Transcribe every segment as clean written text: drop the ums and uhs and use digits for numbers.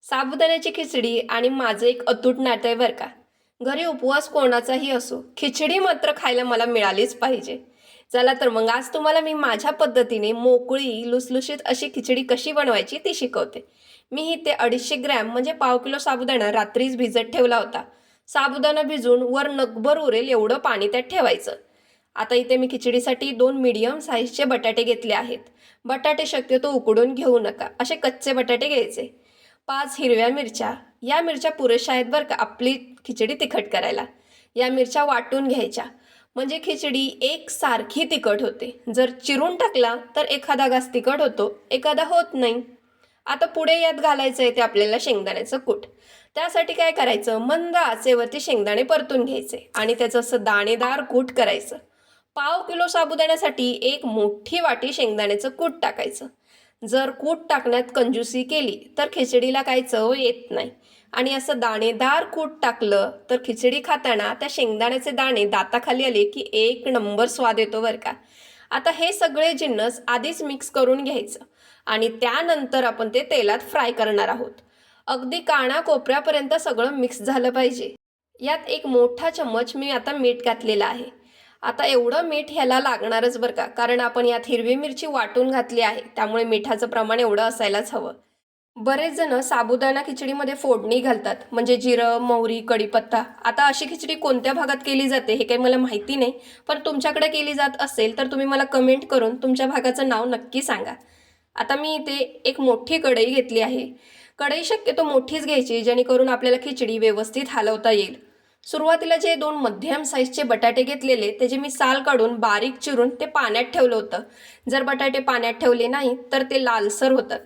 साबुदाण्याची खिचडी आणि माझं एक अतूट नातं आहे बरं का. घरी उपवास कोणाचाही असो, खिचडी मात्र खायला मला मिळालीच पाहिजे. चला तर मग आज तुम्हाला मी माझ्या पद्धतीने मोकळी लुसलुशीत अशी खिचडी कशी बनवायची ती शिकवते. मी इथे 250 ग्रॅम म्हणजे पाव किलो साबुदाणा रात्रीच भिजत ठेवला होता. साबुदाणा भिजून वर नगभर उरेल एवढं पाणी त्यात ठेवायचं. आता इथे मी खिचडीसाठी 2 मीडियम साईजचे बटाटे घेतले आहेत. बटाटे शक्यतो उकडून घेऊ नका, असे कच्चे बटाटे घ्यायचे. 5 हिरव्या मिरच्या, या मिरच्या पुरेशा आहेत बरं का आपली खिचडी तिखट करायला. या मिरच्या वाटून घ्यायच्या, म्हणजे खिचडी एकसारखी तिखट होते. जर चिरून टाकला तर एखादा घास तिखट होतो, एखादा होत नाही. आता पुढे यात घालायचं आहे ते आपल्याला शेंगदाण्याचं कूट. त्यासाठी काय करायचं, मंद आचेवरती शेंगदाणे परतून घ्यायचे आणि त्याचं असं दाणेदार कूट करायचं. पाव किलो साबुदाण्यासाठी एक मोठी वाटी शेंगदाण्याचं कूट टाकायचं. जर कूट टाकण्यात कंजूसी केली तर खिचडीला काही चव येत नाही. आणि असं दाणेदार कूट टाकलं तर खिचडी खाताना त्या शेंगदाण्याचे दाणे दाताखाली आले की एक नंबर स्वाद येतो बरं का. आता हे सगळे जिन्नस आधीच मिक्स करून घ्यायचं आणि त्यानंतर आपण ते तेलात फ्राय करणार आहोत. अगदी कानाकोपऱ्यापर्यंत सगळं मिक्स झालं पाहिजे. यात एक मोठा चम्मच मी आता मीठ घातलेलं आहे. आता एवढं मीठ ह्याला लागणारच बरं का, कारण आपण यात हिरवी मिरची वाटून घातली आहे, त्यामुळे मिठाचं प्रमाण एवढं असायलाच हवं. बरेच जण साबुदाणा खिचडीमध्ये फोडणी घालतात, म्हणजे जिरं, मोहरी, कढीपत्ता. आता अशी खिचडी कोणत्या भागात केली जाते हे काही मला माहिती नाही, पण तुमच्याकडे केली जात असेल तर तुम्ही मला कमेंट करून तुमच्या भागाचं नाव नक्की सांगा. आता मी इथे एक मोठी कढई घेतली आहे. कढई शक्यतो मोठीच घ्यायची, जेणेकरून आपल्याला खिचडी व्यवस्थित हलवता येईल. सुरुवातीला जे 2 मध्यम साईजचे बटाटे घेतलेले त्याचे मी साल काढून बारीक चिरून ते पाण्यात ठेवलं होतं. जर बटाटे पाण्यात ठेवले नाही तर ते लालसर होतात.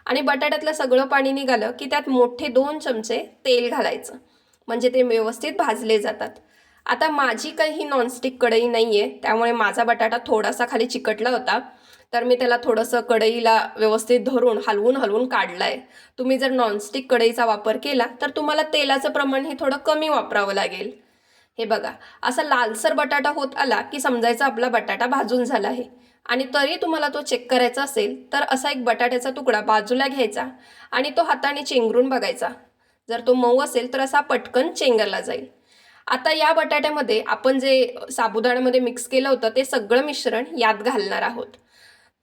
आणि बटाट्यातलं सगळं पाणी निघालं की त्यात मोठे 2 चमचे तेल घालायचं, म्हणजे ते व्यवस्थित भाजले जातात. आता माझी काही नॉनस्टिक कढई नाही आहे, त्यामुळे माझा बटाटा थोडासा खाली चिकटला होता, तर मी त्याला थोडंसं कढईला व्यवस्थित धरून हलवून हलवून काढलं आहे. तुम्ही जर नॉनस्टिक कढईचा वापर केला तर तुम्हाला तेलाचं प्रमाण हे थोडं कमी वापरावं लागेल. हे बघा, असा लालसर बटाटा होत आला की समजायचं आपला बटाटा भाजून झाला आहे. आणि तरी तुम्हाला तो चेक करायचा असेल तर असा एक बटाट्याचा तुकडा बाजूला घ्यायचा आणि तो हाताने चेंगरून बघायचा. जर तो मऊ असेल तर असा पटकन चेंगरला जाईल. आता या बटाट्यामध्ये आपण जे साबुदाण्यामध्ये मिक्स केलं होतं ते सगळं मिश्रण यात घालणार आहोत.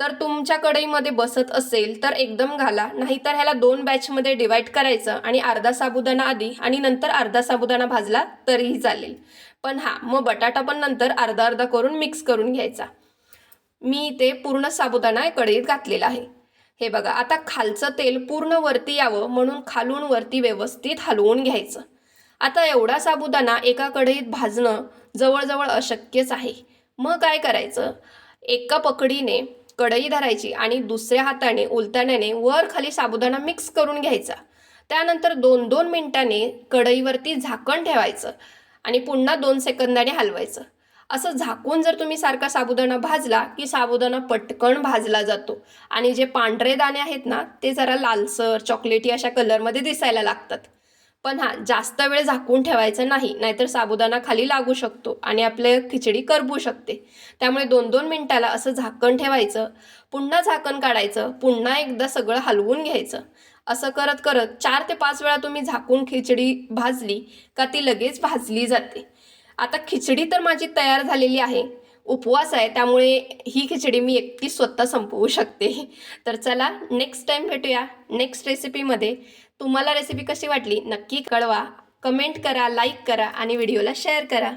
तर तुमच्या कढईमध्ये बसत असेल तर एकदम घाला, नाहीतर ह्याला 2 बॅचमध्ये डिवाईड करायचं आणि अर्धा साबुदाणा आधी आणि नंतर अर्धा साबुदाणा भाजला तरीही चालेल. पण मग बटाटा पण नंतर अर्धा अर्धा करून मिक्स करून घ्यायचा. मी ते पूर्ण साबुदाणा कढईत घातलेला आहे. हे बघा, आता खालचं तेल पूर्ण वरती यावं म्हणून खालून वरती व्यवस्थित हलवून घ्यायचं. आता एवढा साबुदाणा एका कढईत भाजणं जवळजवळ अशक्यच आहे. मग काय करायचं, एका पकडीने कढई धरायची आणि दुसऱ्या हाताने उलटण्याने वर खाली साबुदाणा मिक्स करून घ्यायचा. त्यानंतर 2-2 मिनिटांनी कढईवरती झाकण ठेवायचं आणि पुन्हा 2 सेकंदाने हलवायचं. असं झाकून जर तुम्ही सारखा साबुदाणा भाजला की साबुदाणा पटकन भाजला जातो आणि जे पांढरे दाणे आहेत ना ते जरा लालसर चॉकलेटी अशा कलरमध्ये दिसायला लागतात. पण जास्त वेळ झाकून ठेवायचं नाही, नाहीतर साबुदाणा खाली लागू शकतो आणि आपल्या खिचडी करपू शकते. त्यामुळे 2-2 मिनिटाला असं झाकण ठेवायचं, पुन्हा झाकण काढायचं, पुन्हा एकदा सगळं हलवून घ्यायचं. असं करत करत 4 ते 5 वेळा तुम्ही झाकून खिचडी भाजली का ती लगेच भाजली जाते. आता खिचडी तर माझी तयार झालेली आहे. उपवास आहे त्यामुळे ही खिचडी मी एकटी स्वतः संपवू शकते. तर चला नेक्स्ट टाईम भेटूया नेक्स्ट रेसिपीमध्ये. तुम्हाला रेसिपी कशी वाटली नक्की कळवा. कमेंट करा, लाईक करा आणि व्हिडिओला शेअर करा.